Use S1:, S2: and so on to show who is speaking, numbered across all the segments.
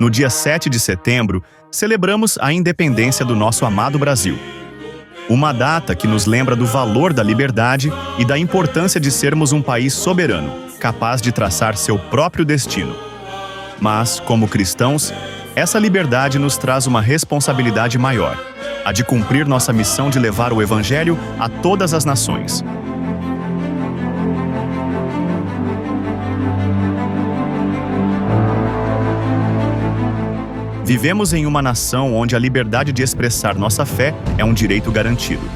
S1: No dia 7 de setembro, celebramos a independência do nosso amado Brasil. Uma data que nos lembra do valor da liberdade e da importância de sermos um país soberano, capaz de traçar seu próprio destino. Mas, como cristãos, essa liberdade nos traz uma responsabilidade maior, a de cumprir nossa missão de levar o Evangelho a todas as nações. Vivemos em uma nação onde a liberdade de expressar nossa fé é um direito garantido.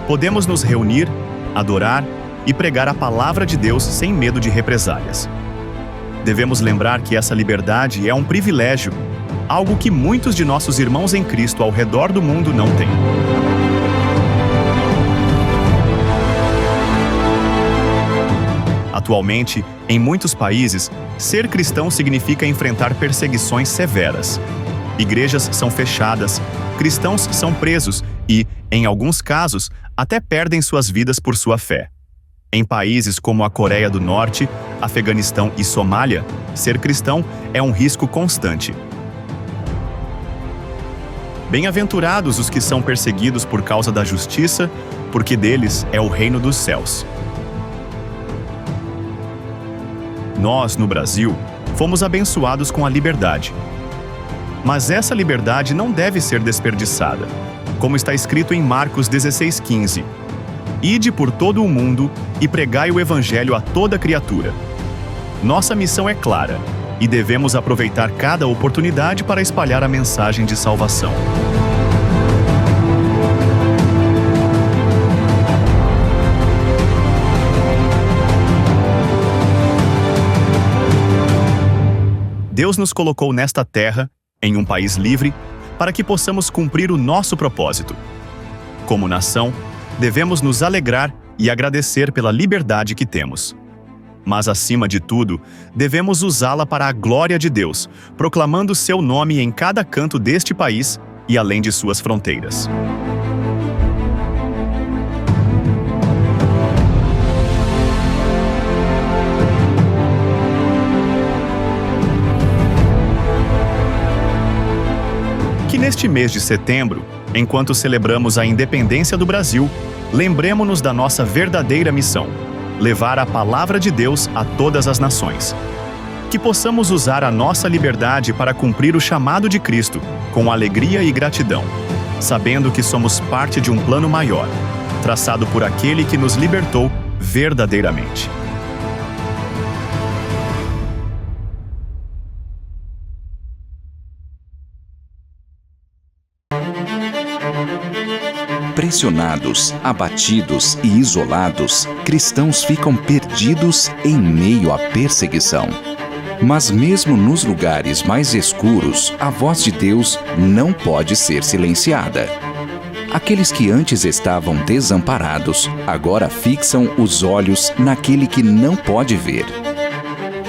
S1: Podemos nos reunir, adorar e pregar a palavra de Deus sem medo de represálias. Devemos lembrar que essa liberdade é um privilégio, algo que muitos de nossos irmãos em Cristo ao redor do mundo não têm. Atualmente, em muitos países, ser cristão significa enfrentar perseguições severas. Igrejas são fechadas, cristãos são presos e, em alguns casos, até perdem suas vidas por sua fé. Em países como a Coreia do Norte, Afeganistão e Somália, ser cristão é um risco constante. Bem-aventurados os que são perseguidos por causa da justiça, porque deles é o reino dos céus. Nós, no Brasil, fomos abençoados com a liberdade. Mas essa liberdade não deve ser desperdiçada, como está escrito em Marcos 16:15. Ide por todo o mundo e pregai o Evangelho a toda criatura. Nossa missão é clara e devemos aproveitar cada oportunidade para espalhar a mensagem de salvação. Deus nos colocou nesta terra, em um país livre, para que possamos cumprir o nosso propósito. Como nação, devemos nos alegrar e agradecer pela liberdade que temos. Mas, acima de tudo, devemos usá-la para a glória de Deus, proclamando seu nome em cada canto deste país e além de suas fronteiras. Que neste mês de setembro, enquanto celebramos a independência do Brasil, lembremos-nos da nossa verdadeira missão: levar a palavra de Deus a todas as nações. Que possamos usar a nossa liberdade para cumprir o chamado de Cristo, com alegria e gratidão, sabendo que somos parte de um plano maior, traçado por aquele que nos libertou verdadeiramente.
S2: Pressionados, abatidos e isolados, cristãos ficam perdidos em meio à perseguição. Mas mesmo nos lugares mais escuros, a voz de Deus não pode ser silenciada. Aqueles que antes estavam desamparados, agora fixam os olhos naquele que não pode ver.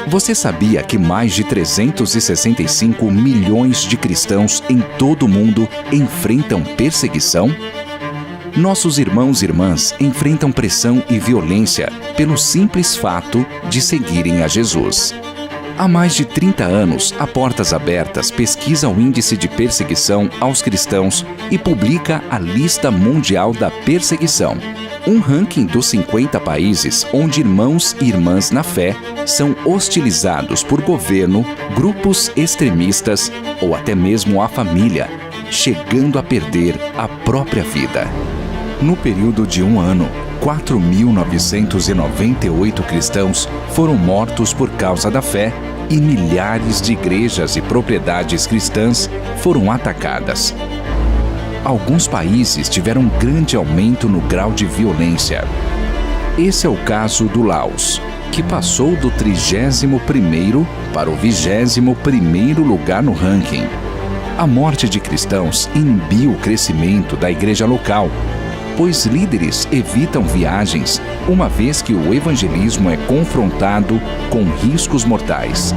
S2: Você sabia que mais de 365 milhões de cristãos em todo o mundo enfrentam perseguição? Nossos irmãos e irmãs enfrentam pressão e violência pelo simples fato de seguirem a Jesus. Há mais de 30 anos, a Portas Abertas pesquisa o índice de perseguição aos cristãos e publica a Lista Mundial da Perseguição, um ranking dos 50 países onde irmãos e irmãs na fé são hostilizados por governo, grupos extremistas ou até mesmo a família, chegando a perder a própria vida. No período de um ano, 4.998 cristãos foram mortos por causa da fé e milhares de igrejas e propriedades cristãs foram atacadas. Alguns países tiveram um grande aumento no grau de violência. Esse é o caso do Laos, que passou do 31º para o 21º lugar no ranking. A morte de cristãos inibiu o crescimento da igreja local, pois líderes evitam viagens, uma vez que o evangelismo é confrontado com riscos mortais.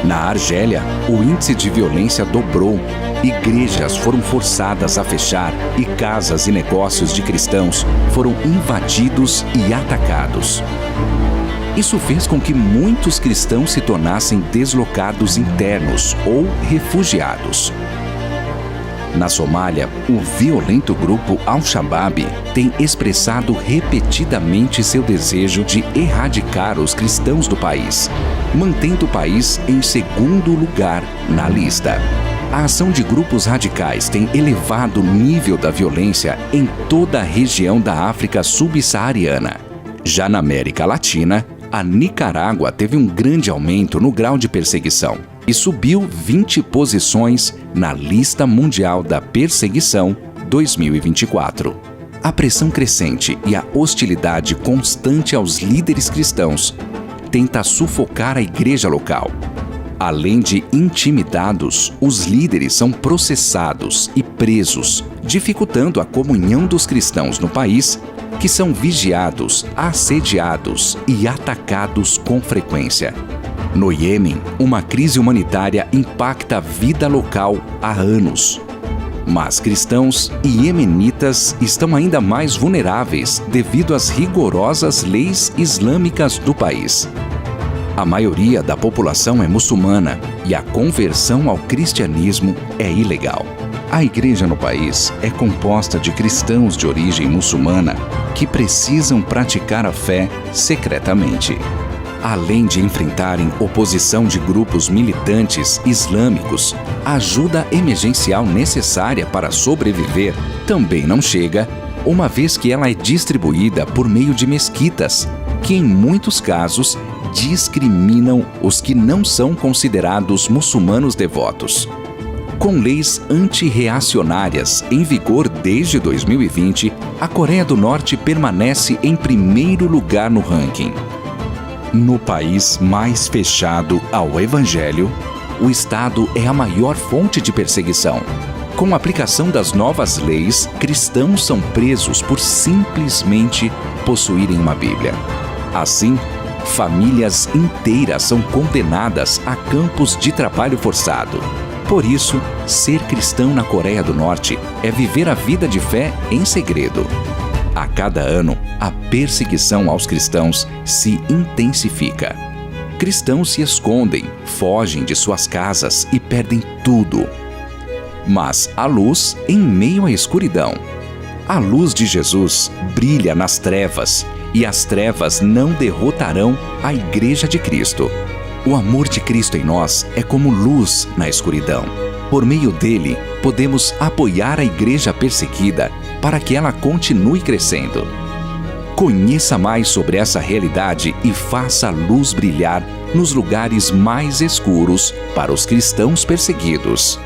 S2: Na Argélia, o índice de violência dobrou. Igrejas foram forçadas a fechar e casas e negócios de cristãos foram invadidos e atacados. Isso fez com que muitos cristãos se tornassem deslocados internos ou refugiados. Na Somália, o violento grupo Al-Shabaab tem expressado repetidamente seu desejo de erradicar os cristãos do país, mantendo o país em segundo lugar na lista. A ação de grupos radicais tem elevado o nível da violência em toda a região da África subsaariana. Já na América Latina, a Nicarágua teve um grande aumento no grau de perseguição e subiu 20 posições na Lista Mundial da Perseguição 2024. A pressão crescente e a hostilidade constante aos líderes cristãos tenta sufocar a igreja local. Além de intimidados, os líderes são processados e presos, dificultando a comunhão dos cristãos no país, que são vigiados, assediados e atacados com frequência. No Iêmen, uma crise humanitária impacta a vida local há anos. Mas cristãos e iemenitas estão ainda mais vulneráveis devido às rigorosas leis islâmicas do país. A maioria da população é muçulmana e a conversão ao cristianismo é ilegal. A igreja no país é composta de cristãos de origem muçulmana que precisam praticar a fé secretamente. Além de enfrentarem oposição de grupos militantes islâmicos, a ajuda emergencial necessária para sobreviver também não chega, uma vez que ela é distribuída por meio de mesquitas, que em muitos casos discriminam os que não são considerados muçulmanos devotos. Com leis antirreacionárias em vigor desde 2020, a Coreia do Norte permanece em primeiro lugar no ranking. No país mais fechado ao Evangelho, o Estado é a maior fonte de perseguição. Com a aplicação das novas leis, cristãos são presos por simplesmente possuírem uma Bíblia. Assim, famílias inteiras são condenadas a campos de trabalho forçado. Por isso, ser cristão na Coreia do Norte é viver a vida de fé em segredo. A cada ano, a perseguição aos cristãos se intensifica. Cristãos se escondem, fogem de suas casas e perdem tudo. Mas há luz em meio à escuridão. A luz de Jesus brilha nas trevas, e as trevas não derrotarão a Igreja de Cristo. O amor de Cristo em nós é como luz na escuridão. Por meio dele, podemos apoiar a igreja perseguida para que ela continue crescendo. Conheça mais sobre essa realidade e faça a luz brilhar nos lugares mais escuros para os cristãos perseguidos.